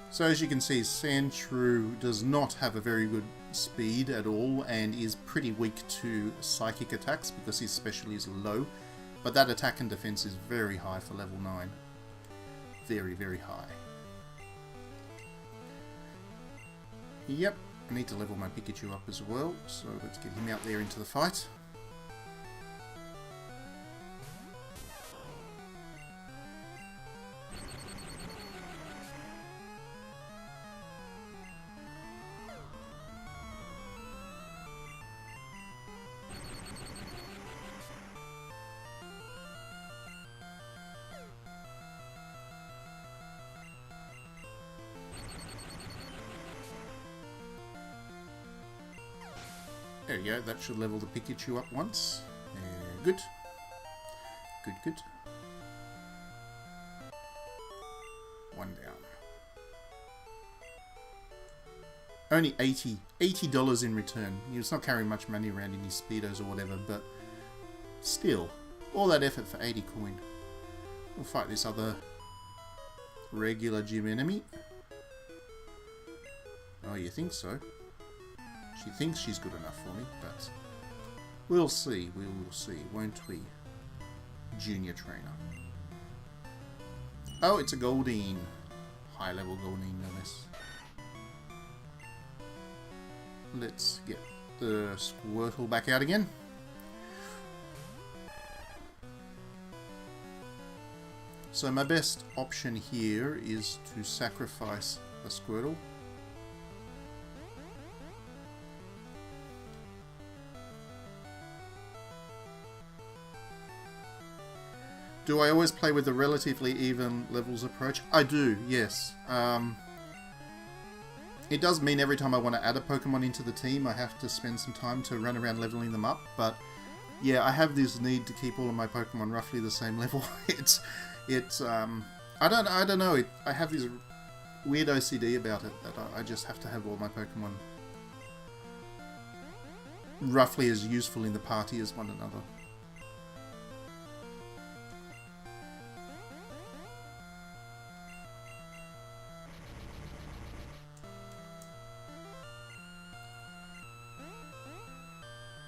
So as you can see, Sandshrew does not have a very good speed at all and is pretty weak to psychic attacks because his special is low. But that attack and defense is very high for level 9. Very, very high. Yep, I need to level my Pikachu up as well, so let's get him out there into the fight. There we go, that should level the Pikachu up once. Good. Good, good. One down. Only $80 in return. He's not carrying much money around in his speedos or whatever, but still, all that effort for 80 coin. We'll fight this other regular gym enemy. Oh, you think so? She thinks she's good enough for me, but we'll see, won't we? Junior trainer. Oh, it's a Goldeen. High level Goldeen, no less. Let's get the Squirtle back out again. So my best option here is to sacrifice the Squirtle. Do I always play with a relatively even levels approach? I do, yes. It does mean every time I want to add a Pokemon into the team, I have to spend some time to run around leveling them up, but Yeah, I have this need to keep all of my Pokemon roughly the same level. I don't know. I have this weird OCD about it that I just have to have all my Pokemon roughly as useful in the party as one another.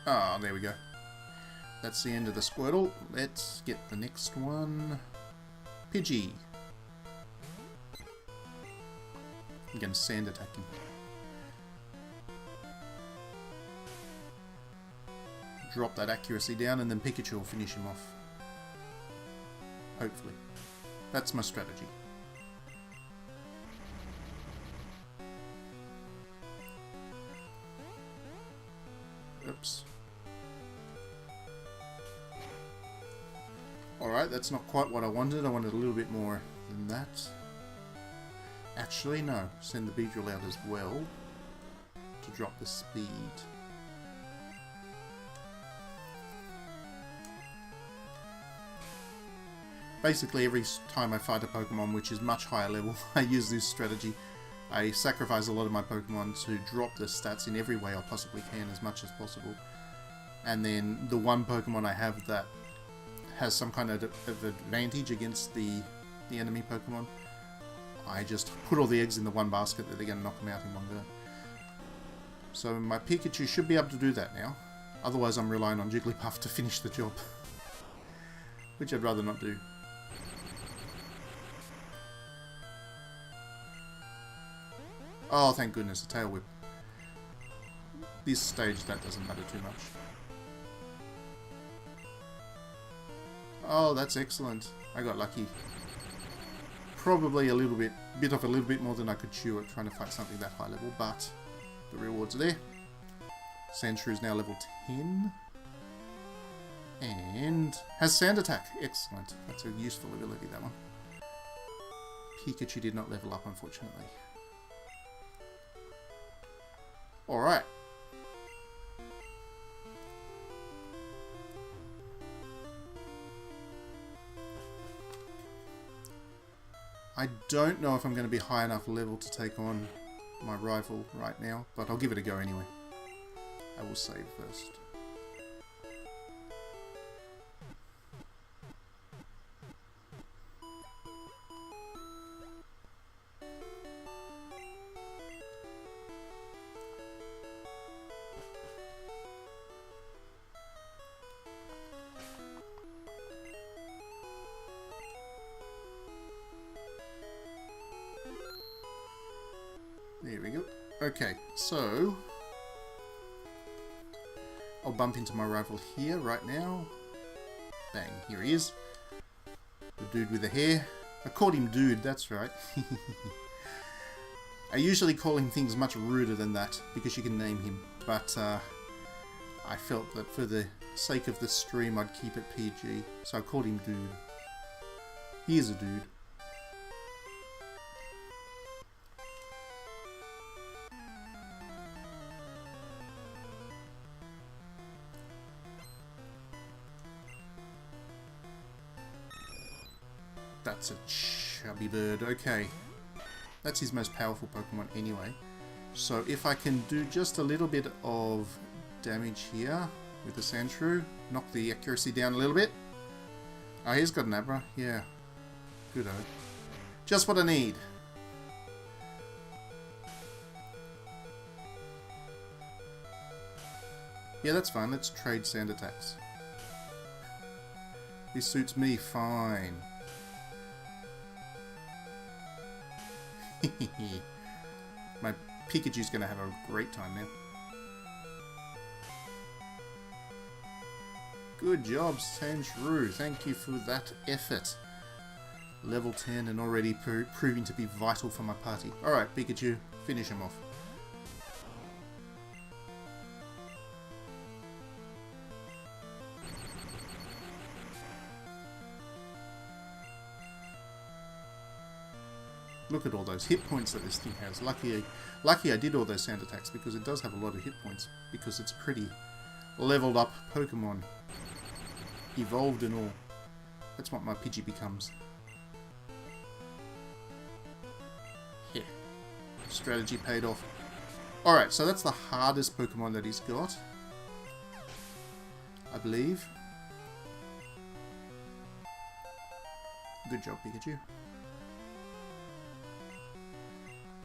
Ah, there we go. That's the end of the Squirtle. Let's get the next one. Pidgey. I'm going to sand attack him. Drop that accuracy down and then Pikachu will finish him off. Hopefully. That's my strategy. Oops. Alright, that's not quite what I wanted. I wanted a little bit more than that. Actually, no. Send the Beedrill out as well to drop the speed. Basically, every time I fight a Pokemon which is much higher level, I use this strategy. I sacrifice a lot of my Pokemon to drop the stats in every way I possibly can, as much as possible. And then the one Pokemon I have that has some kind of advantage against the enemy Pokemon, I just put all the eggs in the one basket that they're going to knock them out in one go. So my Pikachu should be able to do that now. Otherwise I'm relying on Jigglypuff to finish the job. Which I'd rather not do. Oh, thank goodness, a Tail Whip. This stage, that doesn't matter too much. Oh, that's excellent. I got lucky. Probably a little bit more than I could chew at trying to fight something that high level, but the rewards are there. Sandshrew is now level 10. And has Sand Attack. Excellent. That's a useful ability, that one. Pikachu did not level up, unfortunately. Alright. I don't know if I'm going to be high enough level to take on my rival right now, but I'll give it a go anyway. I will save first. There we go. Okay, so I'll bump into my rival here right now. Bang, here he is. The dude with the hair. I called him dude, that's right. I usually call him things much ruder than that because you can name him, but I felt that for the sake of the stream I'd keep it PG, so I called him dude. He is a dude. That's a chubby bird. Okay. That's his most powerful Pokemon anyway. So if I can do just a little bit of damage here with the Sandshrew, knock the accuracy down a little bit. Oh, he's got an Abra. Yeah. Good-o. Just what I need. Yeah, that's fine. Let's trade Sand Attacks. This suits me fine. My Pikachu's going to have a great time now. Good job, Sandshrew. Thank you for that effort. Level 10 and already proving to be vital for my party. Alright, Pikachu, finish him off. Look at all those hit points that this thing has. Lucky I did all those Sand Attacks because it does have a lot of hit points because it's pretty leveled up Pokemon. Evolved and all. That's what my Pidgey becomes. Yeah. Strategy paid off. Alright, so that's the hardest Pokemon that he's got. I believe. Good job, Pikachu.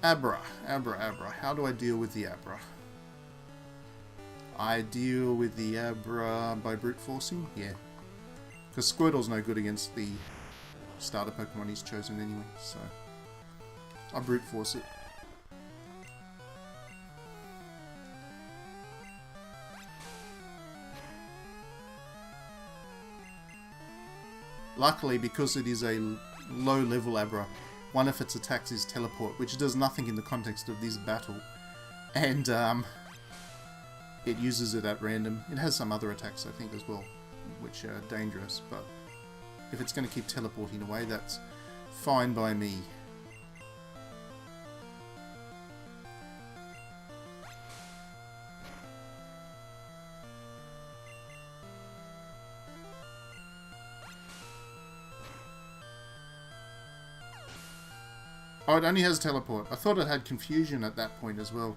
Abra. How do I deal with the Abra? I deal with the Abra by brute forcing? Yeah. Because Squirtle's no good against the starter Pokemon he's chosen anyway, so I'll brute force it. Luckily, because it is a low-level Abra, one of its attacks is Teleport, which does nothing in the context of this battle. And, it uses it at random. It has some other attacks, I think, as well, which are dangerous, but if it's going to keep teleporting away, that's fine by me. Oh, it only has teleport. I thought it had confusion at that point as well.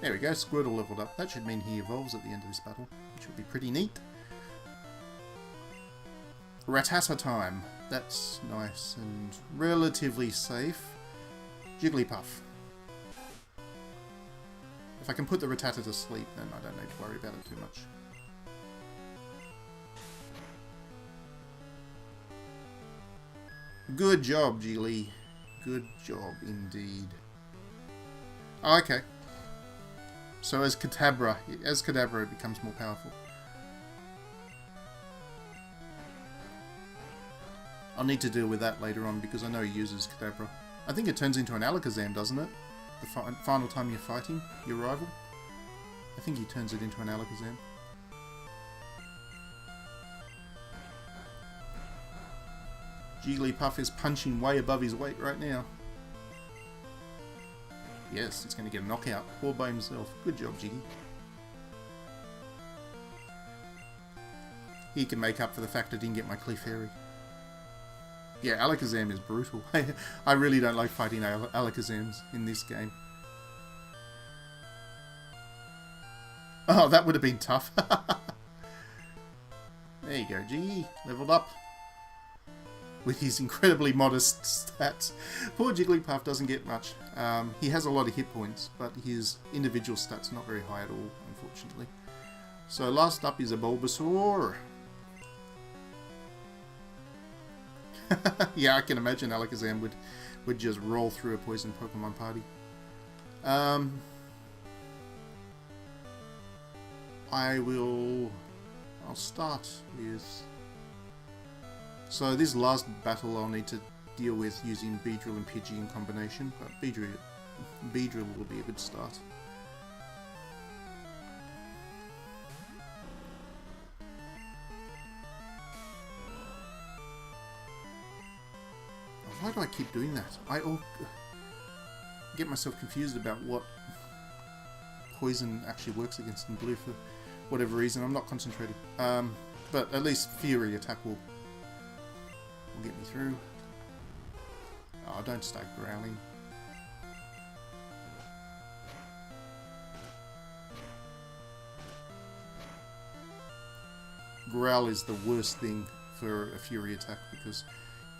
There we go, Squirtle leveled up. That should mean he evolves at the end of this battle, which would be pretty neat. Rattata time. That's nice and relatively safe. Jigglypuff. If I can put the Rattata to sleep, then I don't need to worry about it too much. Good job, Jiggly. Good job, indeed. Oh, okay. So as Kadabra it becomes more powerful. I'll need to deal with that later on because I know he uses Kadabra. I think it turns into an Alakazam, doesn't it? The final time you're fighting your rival. I think he turns it into an Alakazam. Jigglypuff is punching way above his weight right now. Yes, it's going to get a knockout all by himself. Good job, Jiggy. He can make up for the fact I didn't get my Clefairy. Yeah, Alakazam is brutal. I really don't like fighting Alakazams in this game. Oh, that would have been tough. There you go, Jiggy. Leveled up. With his incredibly modest stats. Poor Jigglypuff doesn't get much. He has a lot of hit points, but his individual stats are not very high at all, unfortunately. So last up is a Bulbasaur. Yeah, I can imagine Alakazam would just roll through a poison Pokemon party. I'll start with... So this last battle I'll need to deal with using Beedrill and Pidgey in combination, but Beedrill will be a good start. Why do I keep doing that? I get myself confused about what poison actually works against in blue for whatever reason. I'm not concentrating. But at least Fury attack will get me through. Oh, don't start growling. Growl is the worst thing for a Fury attack because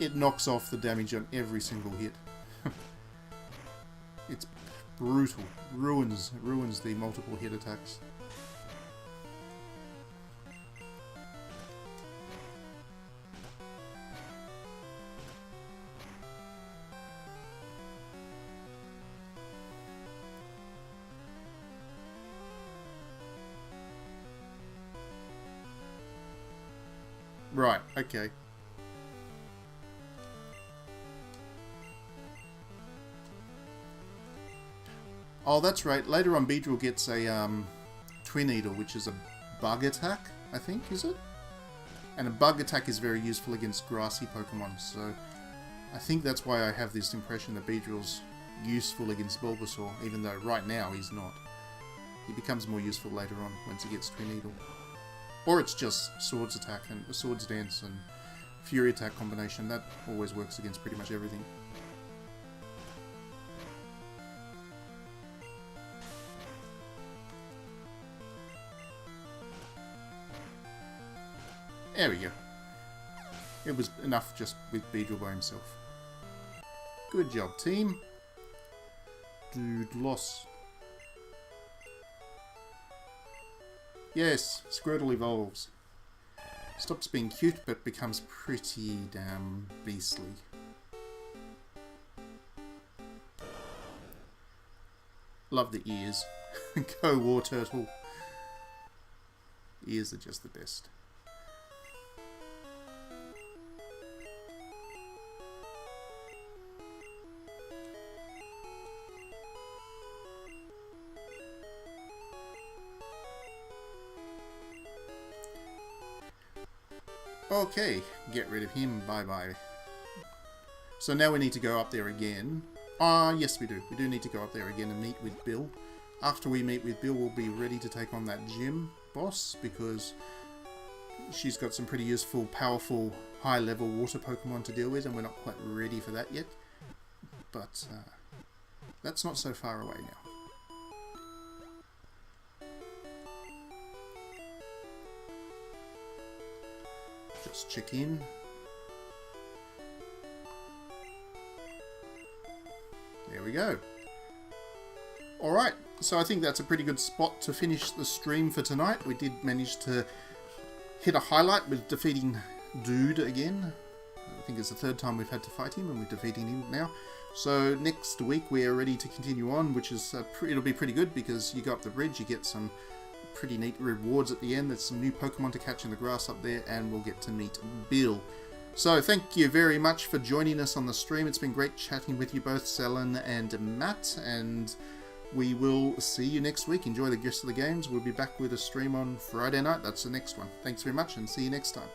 it knocks off the damage on every single hit. It's brutal. Ruins the multiple hit attacks. Right, okay. Oh, that's right. Later on, Beedrill gets a Twin Needle, which is a bug attack, I think, is it? And a bug attack is very useful against grassy Pokemon, so I think that's why I have this impression that Beedrill's useful against Bulbasaur, even though right now he's not. he becomes more useful later on once he gets Twin-Needle. Or it's just Swords Attack and Swords Dance and Fury Attack combination. That always works against pretty much everything. There we go. It was enough just with Beedrill by himself. Good job, team. Dude, loss. Yes, Squirtle evolves. Stops being cute, but becomes pretty damn beastly. Love the ears. Go War Turtle. Ears are just the best. Okay, get rid of him, bye-bye. So now we need to go up there again. Ah, yes we do. We do need to go up there again and meet with Bill. After we meet with Bill, we'll be ready to take on that gym boss, because she's got some pretty useful, powerful, high-level water Pokemon to deal with, and we're not quite ready for that yet. But that's not so far away now. Just check in. There we go. Alright, so I think that's a pretty good spot to finish the stream for tonight. We did manage to hit a highlight with defeating Dude again. I think it's the third time we've had to fight him, and we're defeating him now. So next week we are ready to continue on, which is it'll be pretty good, because you go up the bridge, you get some pretty neat rewards at the end. There's some new Pokemon to catch in the grass up there, and we'll get to meet Bill. So thank you very much for joining us on the stream. It's been great chatting with you both, Selen and Matt, and we will see you next week. Enjoy the rest of the games. We'll be back with a stream on Friday night. That's the next one. Thanks very much, and see you next time.